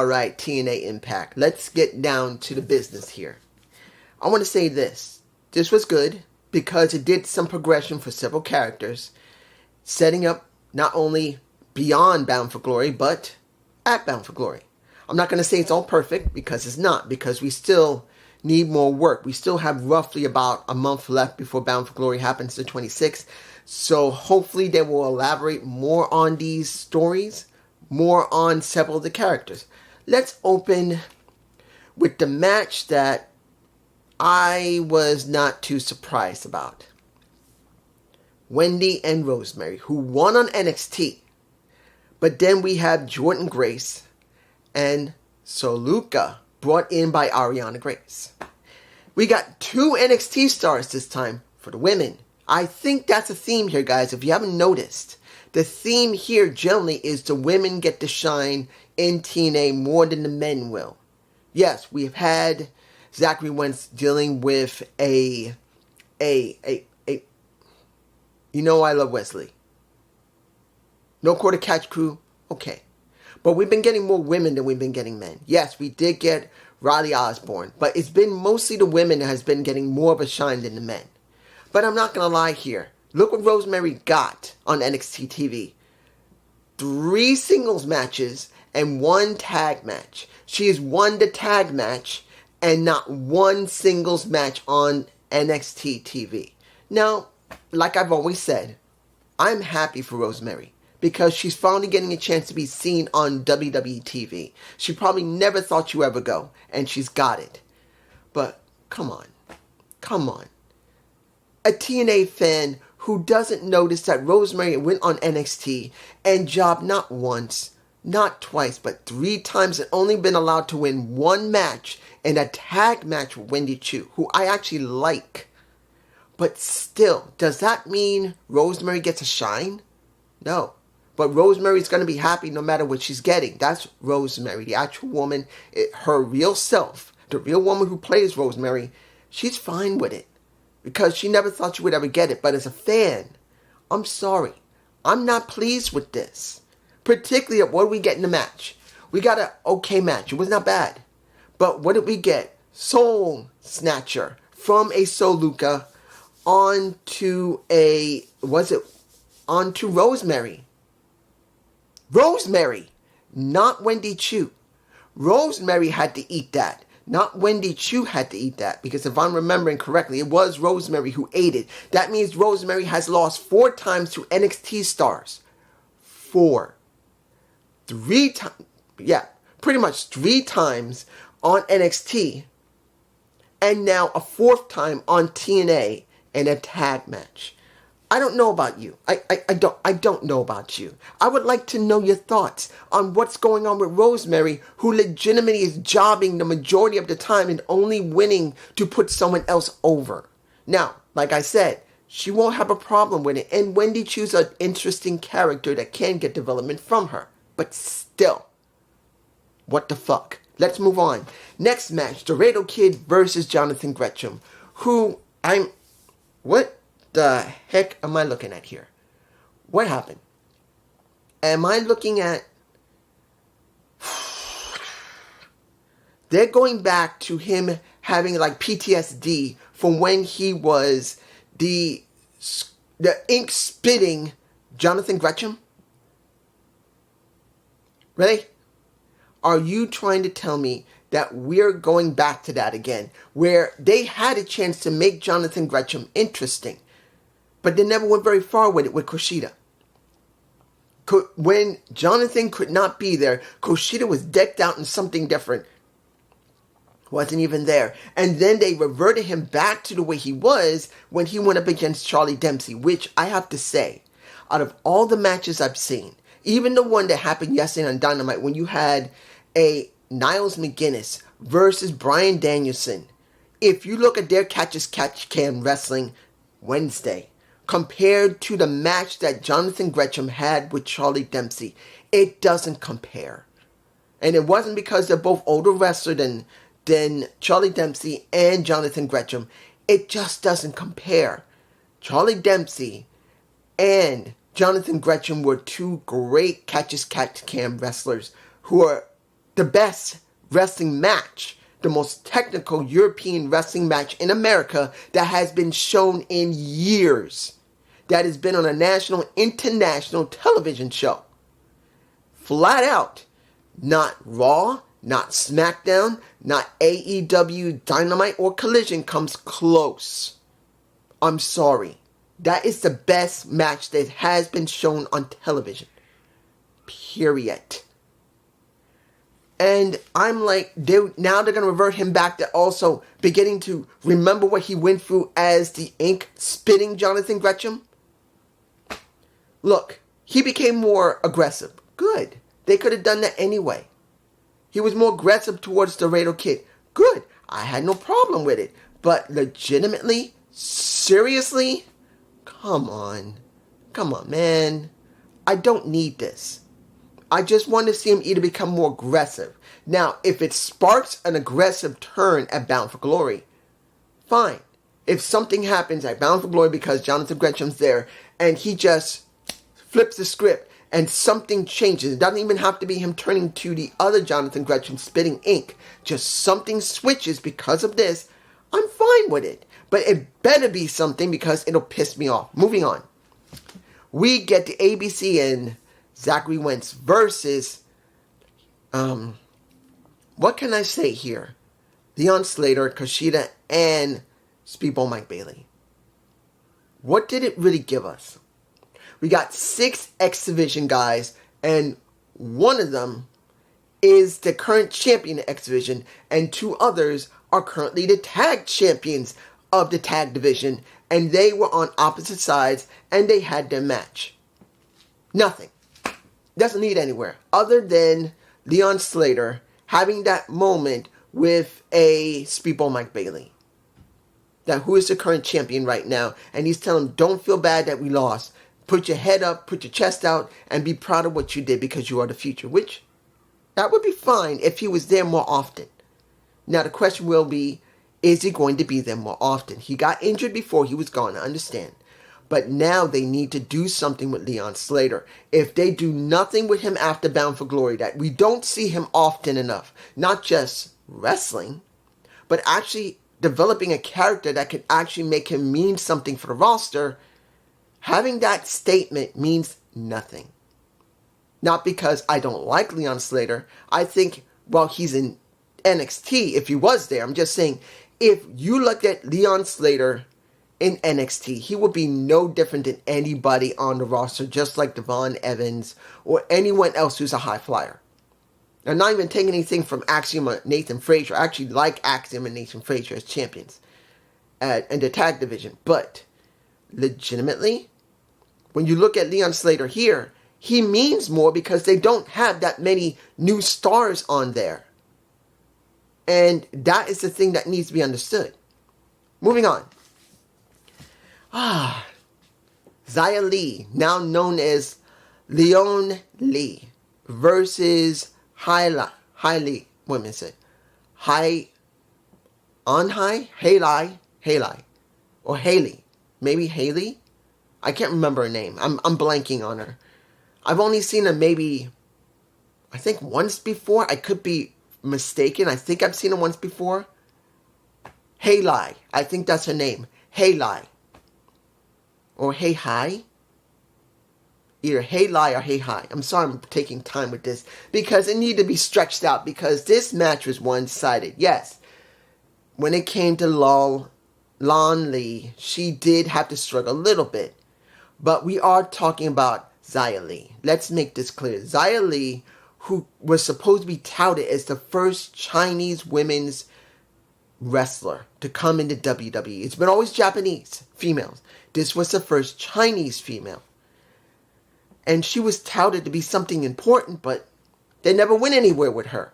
Alright, TNA Impact. Let's get down to the business here. I want to say this. This was good because it did some progression for several characters, setting up not only beyond Bound for Glory, but at Bound for Glory. I'm not going to say it's all perfect because it's not, because we still need more work. We still have roughly about a month left before Bound for Glory happens the 26th. So hopefully they will elaborate more on these stories, more on several of the characters. Let's open with the match that I was not too surprised about. Wendy and Rosemary, who won on NXT. But then we have Jordynne Grace and Soluka, brought in by Ariana Grace. We got 2 NXT stars this time for the women. I think that's a theme here, guys, if you haven't noticed. The theme here generally is the women get to shine in TNA more than the men will. Yes, we've had Zachary Wentz dealing with you know I love Wesley. No quarter catch crew, okay. But we've been getting more women than we've been getting men. Yes, we did get Riley Osborne, but it's been mostly the women that has been getting more of a shine than the men. But I'm not going to lie here. Look what Rosemary got on NXT TV. 3 singles matches and 1 tag match. She has won the tag match and not 1 singles match on NXT TV. Now, like I've always said, I'm happy for Rosemary because she's finally getting a chance to be seen on WWE TV. She probably never thought she would ever go, and she's got it. But come on. A TNA fan who doesn't notice that Rosemary went on NXT and jobbed not once, not twice, but 3 times and only been allowed to win 1 match in a tag match with Wendy Chu, who I actually like. But still, does that mean Rosemary gets a shine? No. But Rosemary's going to be happy no matter what she's getting. That's Rosemary, the actual woman, her real self, the real woman who plays Rosemary. She's fine with it because she never thought she would ever get it. But as a fan, I'm sorry. I'm not pleased with this. Particularly at what we get in the match. We got an okay match. It was not bad. But what did we get? Soul Snatcher from a Soluka onto Rosemary. Rosemary, not Wendy Chu. Rosemary had to eat that. Not Wendy Chu had to eat that. Because if I'm remembering correctly, it was Rosemary who ate it. That means Rosemary has lost 4 times to NXT stars. 4. 3 times. Yeah, pretty much 3 times on NXT. And now a 4th time on TNA in a tag match. I don't know about you. I don't know about you. I would like to know your thoughts on what's going on with Rosemary, who legitimately is jobbing the majority of the time and only winning to put someone else over. Now, like I said, she won't have a problem with it. And Wendy Chu's an interesting character that can get development from her. But still, what the fuck? Let's move on. Next match, Dorado Kid versus Jonathan Gresham, what the heck am I looking at here? What happened? Am I looking at... They're going back to him having like PTSD from when he was the ink-spitting Jonathan Gresham? Really? Are you trying to tell me that we're going back to that again, where they had a chance to make Jonathan Gresham interesting, but they never went very far with it with Kushida? When Jonathan could not be there, Kushida was decked out in something different. Wasn't even there. And then they reverted him back to the way he was when he went up against Charlie Dempsey, which I have to say, out of all the matches I've seen, even the one that happened yesterday on Dynamite when you had a Niles McGuinness versus Bryan Danielson, if you look at their Catch Can Wrestling Wednesday, compared to the match that Jonathan Gresham had with Charlie Dempsey, it doesn't compare. And it wasn't because they're both older wrestlers than Charlie Dempsey and Jonathan Gresham. It just doesn't compare. Charlie Dempsey and Jonathan Gresham were 2 great Catch Can wrestlers who are the best wrestling match, the most technical European wrestling match in America that has been shown in years, that has been on a national, international television show. Flat out. Not Raw, not SmackDown, not AEW, Dynamite, or Collision comes close. I'm sorry. That is the best match that has been shown on television. Period. And I'm like, now they're going to revert him back to also beginning to remember what he went through as the ink spitting Jonathan Gresham. Look, he became more aggressive. Good. They could have done that anyway. He was more aggressive towards the Laredo Kid. Good. I had no problem with it. But legitimately, seriously, come on. Come on, man. I don't need this. I just want to see him either become more aggressive. Now, if it sparks an aggressive turn at Bound for Glory, fine. If something happens at Bound for Glory because Jonathan Gresham's there and he just flips the script and something changes, it doesn't even have to be him turning to the other Jonathan Gresham spitting ink. Just something switches because of this, I'm fine with it. But it better be something because it'll piss me off. Moving on. We get the ABC and Zachary Wentz versus, what can I say here? Leon Slater, Kushida, and Speedball Mike Bailey. What did it really give us? We got 6 X Division guys, and one of them is the current champion of X Division, and 2 others are currently the tag champions of the tag division, and they were on opposite sides, and they had their match. Nothing. Doesn't lead anywhere other than Leon Slater having that moment with a Speedball Mike Bailey. That who is the current champion right now, and he's telling him, don't feel bad that we lost. Put your head up, put your chest out, and be proud of what you did because you are the future. Which, that would be fine if he was there more often. Now the question will be, is he going to be there more often? He got injured before he was gone, I understand. But now they need to do something with Leon Slater. If they do nothing with him after Bound for Glory, that we don't see him often enough, not just wrestling, but actually developing a character that can actually make him mean something for the roster, having that statement means nothing. Not because I don't like Leon Slater. I think, well, he's in NXT if he was there. I'm just saying, if you look at Leon Slater in NXT, he would be no different than anybody on the roster, just like Devon Evans or anyone else who's a high flyer. I'm not even taking anything from Axiom or Nathan Frazier. I actually like Axiom and Nathan Frazier as champions in the tag division. But legitimately, when you look at Leon Slater here, he means more because they don't have that many new stars on there. And that is the thing that needs to be understood. Moving on. Xia Li, now known as Leon Lee, versus Haley, or Haley, maybe Haley? I can't remember her name. I'm blanking on her. I've only seen her maybe, I think once before. I could be mistaken. I think I've seen her once before. Haley, I think that's her name. Haley. Or Hey Hi. Either Hey Lie or Hey Hi. I'm sorry I'm taking time with this because it needed to be stretched out because this match was one-sided. Yes, when it came to Lon Lee, she did have to struggle a little bit. But we are talking about Xia Li. Let's make this clear. Xia Li, who was supposed to be touted as the first Chinese women's wrestler to come into WWE. It's been always Japanese females. This was the first Chinese female. And she was touted to be something important, but they never went anywhere with her.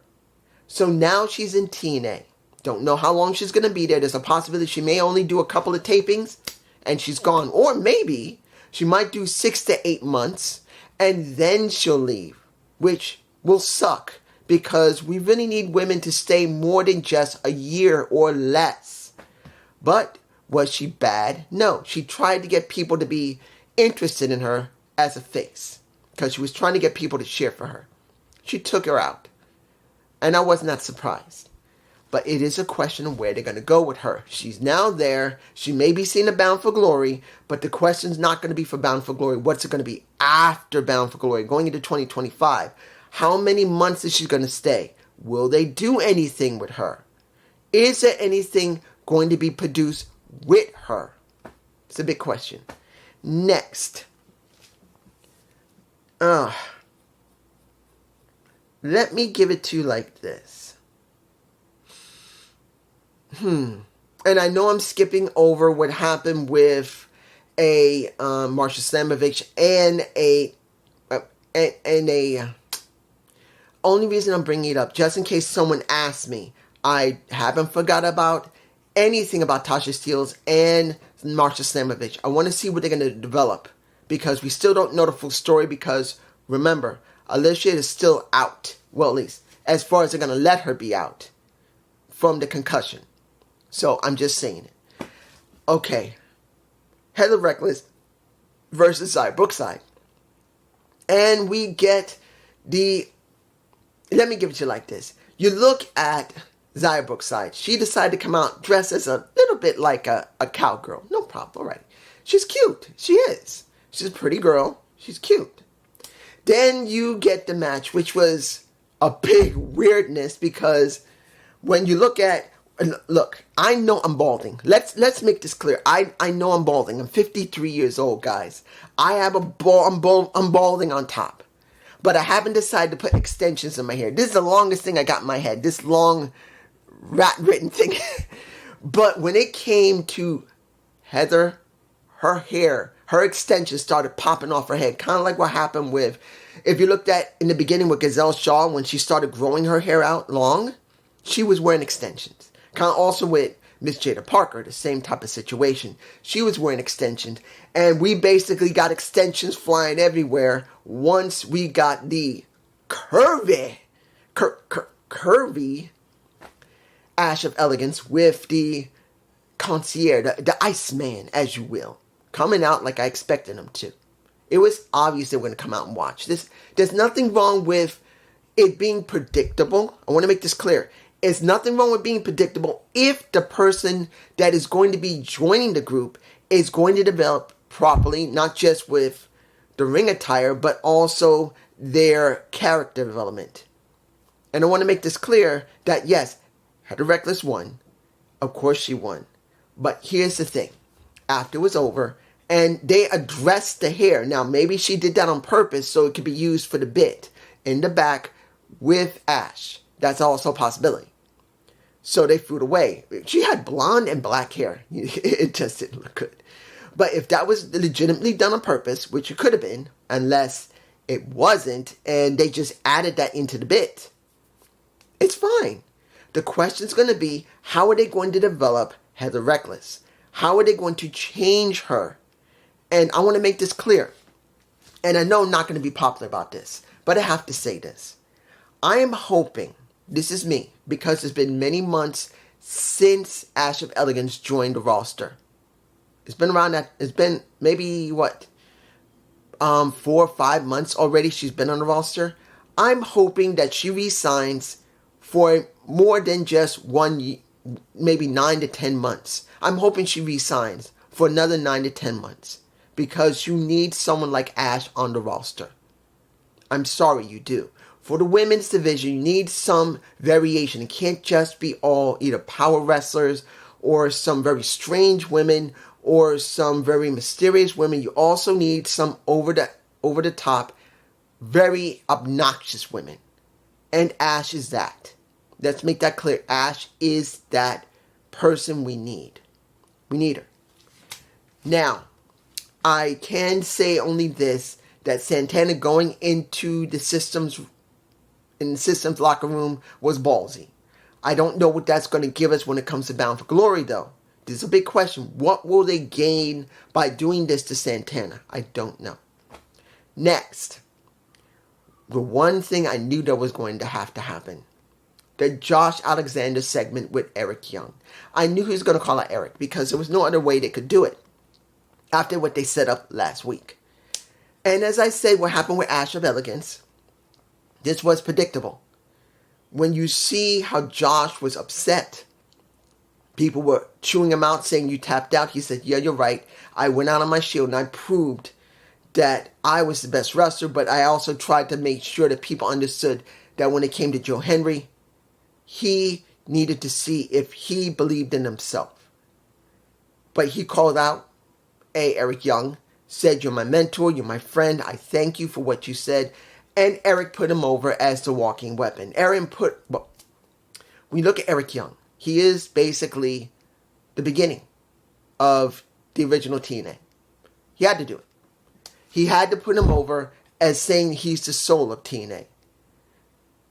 So now she's in TNA. Don't know how long she's going to be there. There's a possibility she may only do a couple of tapings and she's gone. Or maybe she might do 6 to 8 months and then she'll leave, which will suck because we really need women to stay more than just a year or less. But was she bad? No. She tried to get people to be interested in her as a face because she was trying to get people to cheer for her. She took her out. And I was not surprised. But it is a question of where they're going to go with her. She's now there. She may be seen in Bound for Glory, but the question's not going to be for Bound for Glory. What's it going to be after Bound for Glory, going into 2025? How many months is she going to stay? Will they do anything with her? Is there anything going to be produced with her? It's a big question. Next. Let me give it to you like this. And I know I'm skipping over what happened with a Marsha Slamovich and a only reason I'm bringing it up, just in case someone asks me, I haven't forgot about anything about Tasha Steelz and Marsha Slamovich. I want to see what they're going to develop, because we still don't know the full story, because remember, Alicia is still out. Well, at least as far as they're going to let her be out from the concussion. So I'm just saying it. Okay. Heather Reckless versus Xia Brookside. And we get let me give it to you like this. You look at Xia Brookside. She decided to come out dressed as a little bit like a cowgirl. No problem, all right. She's cute. She is. She's a pretty girl. She's cute. Then you get the match, which was a big weirdness, because when you look, I know I'm balding. Let's make this clear. I know I'm balding. I'm 53 years old, guys. I have I'm balding on top. But I haven't decided to put extensions in my hair. This is the longest thing I got in my head. This long rat-written thing. But when it came to Heather, her hair, her extensions started popping off her head. Kind of like what happened with, if you looked at in the beginning with Gazelle Shaw, when she started growing her hair out long, she was wearing extensions. Kind of also with Miss Jada Parker, the same type of situation. She was wearing extensions. And we basically got extensions flying everywhere once we got the curvy Ash of Elegance with the concierge, the Iceman, as you will, coming out like I expected him to. It was obvious they were going to come out and watch this. There's nothing wrong with it being predictable. I want to make this clear. There's nothing wrong with being predictable if the person that is going to be joining the group is going to develop properly, not just with the ring attire, but also their character development. And I want to make this clear that yes, Heather Reckless won. Of course she won. But here's the thing. After it was over, and they addressed the hair. Now, maybe she did that on purpose so it could be used for the bit in the back with Ash. That's also a possibility. So they threw it away. She had blonde and black hair. It just didn't look good. But if that was legitimately done on purpose, which it could have been, unless it wasn't, and they just added that into the bit, it's fine. The question's going to be, how are they going to develop Heather Reckless? How are they going to change her? And I want to make this clear. And I know I'm not going to be popular about this, but I have to say this. I am hoping, this is me, because it's been many months since Ash of Elegance joined the roster. It's been around that, it's been maybe, 4 or 5 months already she's been on the roster. I'm hoping that she resigns for more than just maybe 9 to 10 months. I'm hoping she resigns for another 9 to 10 months. Because you need someone like Ash on the roster. I'm sorry, you do. For the women's division, you need some variation. It can't just be all either power wrestlers or some very strange women or some very mysterious women. You also need some over the top, very obnoxious women. And Ash is that. Let's make that clear. Ash is that person we need. We need her. Now, I can say only this, that Santana going into the system's locker room was ballsy. I don't know what that's going to give us when it comes to Bound for Glory, though. This is a big question. What will they gain by doing this to Santana? I don't know. Next, the one thing I knew that was going to have to happen. The Josh Alexander segment with Eric Young. I knew he was going to call out Eric because there was no other way they could do it after what they set up last week. And as I said, what happened with Ash of Elegance, this was predictable. when you see how Josh was upset, people were chewing him out saying you tapped out. He said, yeah, you're right. I went out on my shield and I proved that I was the best wrestler, but I also tried to make sure that people understood that when it came to Joe Henry, he needed to see if he believed in himself. But he called out Eric Young, said, you're my mentor, you're my friend, I thank you for what you said. And Eric put him over as the walking weapon. When you look at Eric Young, he is basically the beginning of the original TNA. He had to do it. He had to put him over as saying he's the soul of TNA.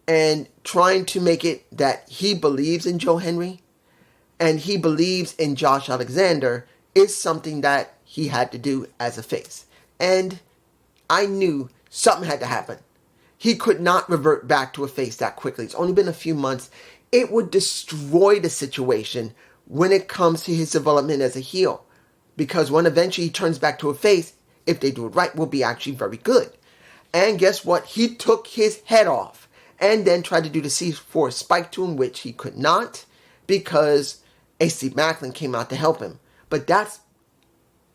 And trying to make it that he believes in Joe Henry and he believes in Josh Alexander is something that he had to do as a face. And I knew something had to happen. He could not revert back to a face that quickly. It's only been a few months. It would destroy the situation when it comes to his development as a heel. Because when eventually he turns back to a face, if they do it right, will be actually very good. And guess what? He took his head off and then tried to do the C4 spike to him, which he could not because AC Macklin came out to help him. But that's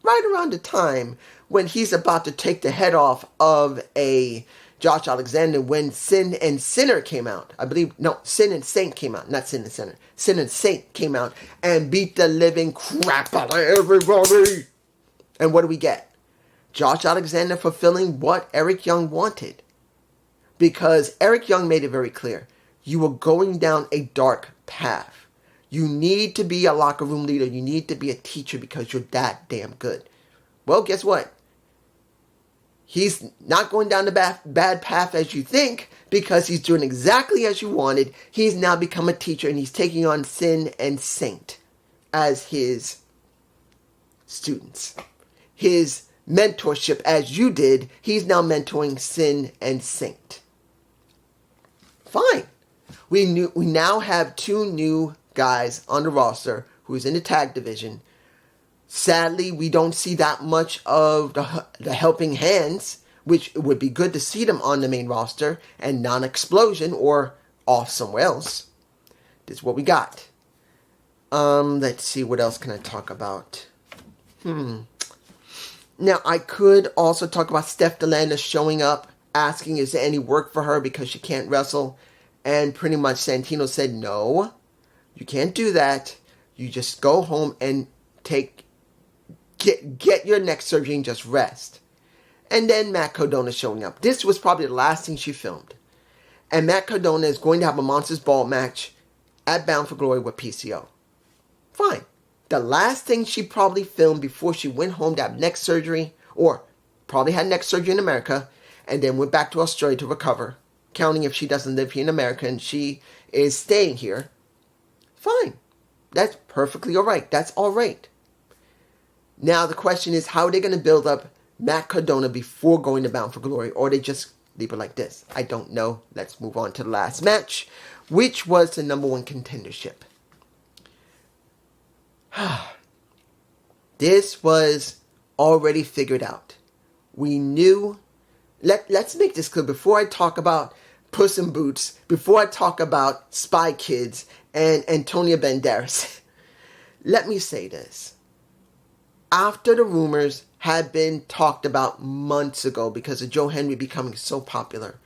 right around the time when he's about to take the head off of a Josh Alexander when Sin and Sinner came out. Sin and Saint came out, not Sin and Sinner. Sin and Saint came out and beat the living crap out of everybody. And what do we get? Josh Alexander fulfilling what Eric Young wanted. Because Eric Young made it very clear. You are going down a dark path. You need to be a locker room leader. You need to be a teacher because you're that damn good. Well, guess what? He's not going down the bad path as you think because he's doing exactly as you wanted. He's now become a teacher and he's taking on Sin and Saint as his students. His mentorship as you did, he's now mentoring Sin and Saint. Fine. We now have two new guys on the roster who's in the tag division. Sadly, we don't see that much of the helping hands, which it would be good to see them on the main roster and non-explosion or off somewhere else. This is what we got. Let's see, what else can I talk about? Now, I could also talk about Steph DeLanda showing up, asking is there any work for her because she can't wrestle. And pretty much Santino said, no, you can't do that. You just go home and get your neck surgery and just rest. And then Matt Cardona showing up. This was probably the last thing she filmed. And Matt Cardona is going to have a Monsters Ball match at Bound for Glory with PCO. Fine. The last thing she probably filmed before she went home to have neck surgery, or probably had neck surgery in America, and then went back to Australia to recover, counting if she doesn't live here in America and she is staying here. Fine. That's perfectly alright. That's alright. Now the question is, how are they going to build up Matt Cardona before going to Bound for Glory? Or they just leave it like this? I don't know. Let's move on to the last match, which was the number one contendership. This was already figured out. We knew. Let's make this clear. Before I talk about Puss in Boots, before I talk about Spy Kids and Antonio Banderas, let me say this. After the rumors had been talked about months ago because of Joe Henry becoming so popular,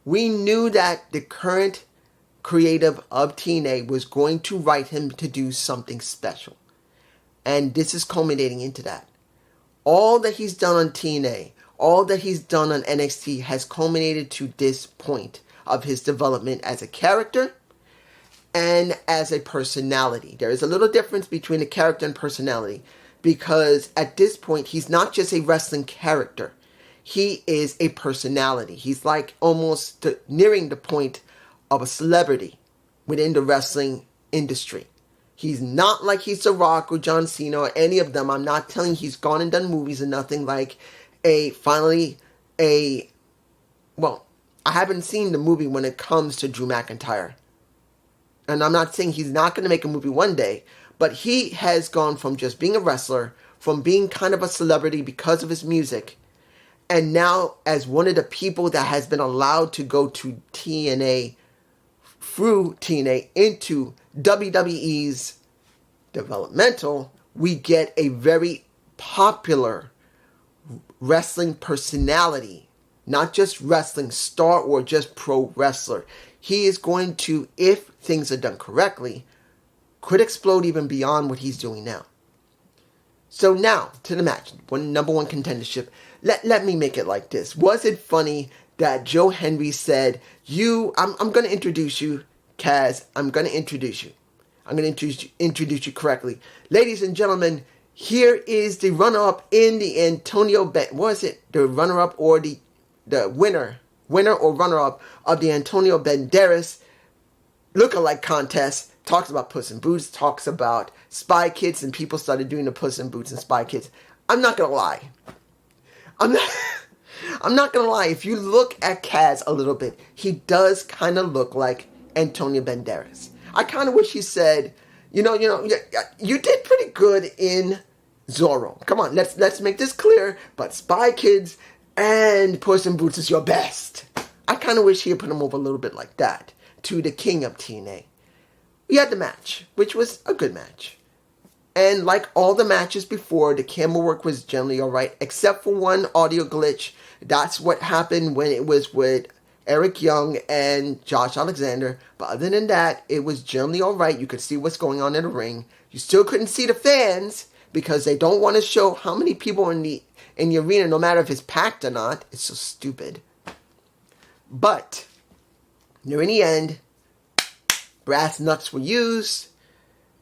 we knew that the current creative of TNA was going to write him to do something special. And this is culminating into that. All that he's done on TNA, all that he's done on NXT has culminated to this point of his development as a character and as a personality. There is a little difference between a character and personality because at this point, he's not just a wrestling character. He is a personality. He's like almost nearing the point of a celebrity within the wrestling industry. He's not like he's The Rock or John Cena or any of them. I'm not telling he's gone and done movies or nothing like I haven't seen the movie when it comes to Drew McIntyre. And I'm not saying he's not going to make a movie one day, but he has gone from just being a wrestler, from being kind of a celebrity because of his music, and now as one of the people that has been allowed to go to TNA through TNA into WWE's developmental, we get a very popular wrestling personality, not just wrestling star or just pro wrestler. He is going to, if things are done correctly, could explode even beyond what he's doing now. So now, to the match. Number one contendership. Let me make it like this. Was it funny that Joe Henry said, I'm going to introduce you, Kaz. I'm going to introduce you. I'm going to introduce you correctly. Ladies and gentlemen, here is the runner-up in the Antonio was it the runner-up or the winner or runner-up of the Antonio Banderas look-alike contest. Talks about Puss in Boots, talks about Spy Kids, and people started doing the Puss in Boots and Spy Kids. I'm not going to lie. I'm not going to lie. If you look at Kaz a little bit, he does kind of look like Antonio Banderas. I kind of wish he said, you did pretty good in Zorro. Come on, let's make this clear. But Spy Kids and Puss in Boots is your best. I kind of wish he had put him over a little bit like that to the king of TNA. We had the match, which was a good match. And like all the matches before, the camera work was generally alright, except for one audio glitch. That's what happened when it was with Eric Young and Josh Alexander. But other than that, it was generally alright. You could see what's going on in the ring. You still couldn't see the fans because they don't want to show how many people in the arena, no matter if it's packed or not. It's so stupid. But near the end, brass knucks were used,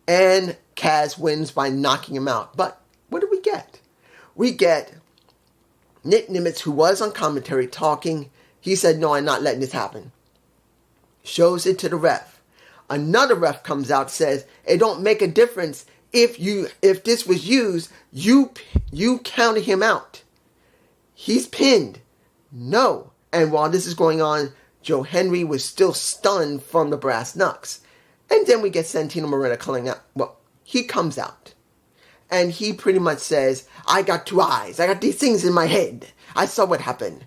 and Kaz wins by knocking him out. But what do we get? We get Nick Nimitz, who was on commentary talking. He said, no, I'm not letting this happen. Shows it to the ref. Another ref comes out, says, it don't make a difference if this was used, you counted him out. He's pinned. No. And while this is going on, Joe Henry was still stunned from the brass knucks. And then we get Santino Marella calling out. Well, he comes out. And he pretty much says, I got two eyes. I got these things in my head. I saw what happened.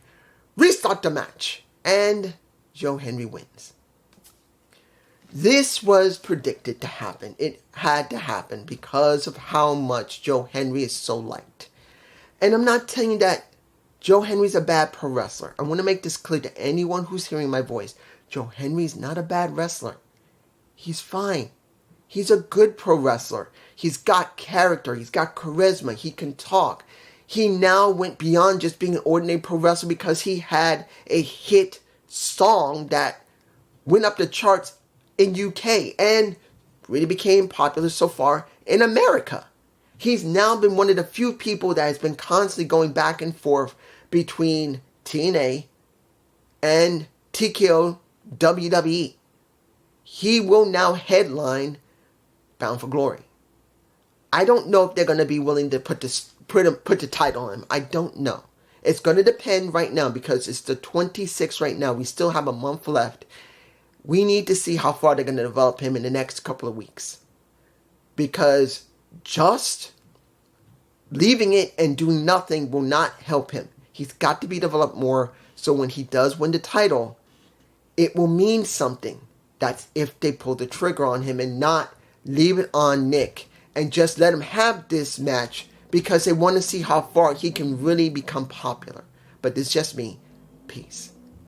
Restart the match. And Joe Henry wins. This was predicted to happen. It had to happen because of how much Joe Henry is so liked. And I'm not telling you that Joe Henry's a bad pro wrestler. I want to make this clear to anyone who's hearing my voice. Joe Henry's not a bad wrestler. He's fine. He's a good pro wrestler. He's got character. He's got charisma. He can talk. He now went beyond just being an ordinary pro wrestler because he had a hit song that went up the charts in UK and really became popular so far in America. He's now been one of the few people that has been constantly going back and forth between TNA and TKO WWE. He will now headline Bound for Glory. I don't know if they're going to be willing to put the title on him. I don't know. It's going to depend right now because it's the 26th right now. We still have a month left. We need to see how far they're going to develop him in the next couple of weeks. Because just leaving it and doing nothing will not help him. He's got to be developed more so when he does win the title, it will mean something. That's if they pull the trigger on him and not leave it on Nick and just let him have this match because they want to see how far he can really become popular. But this is just me. Peace.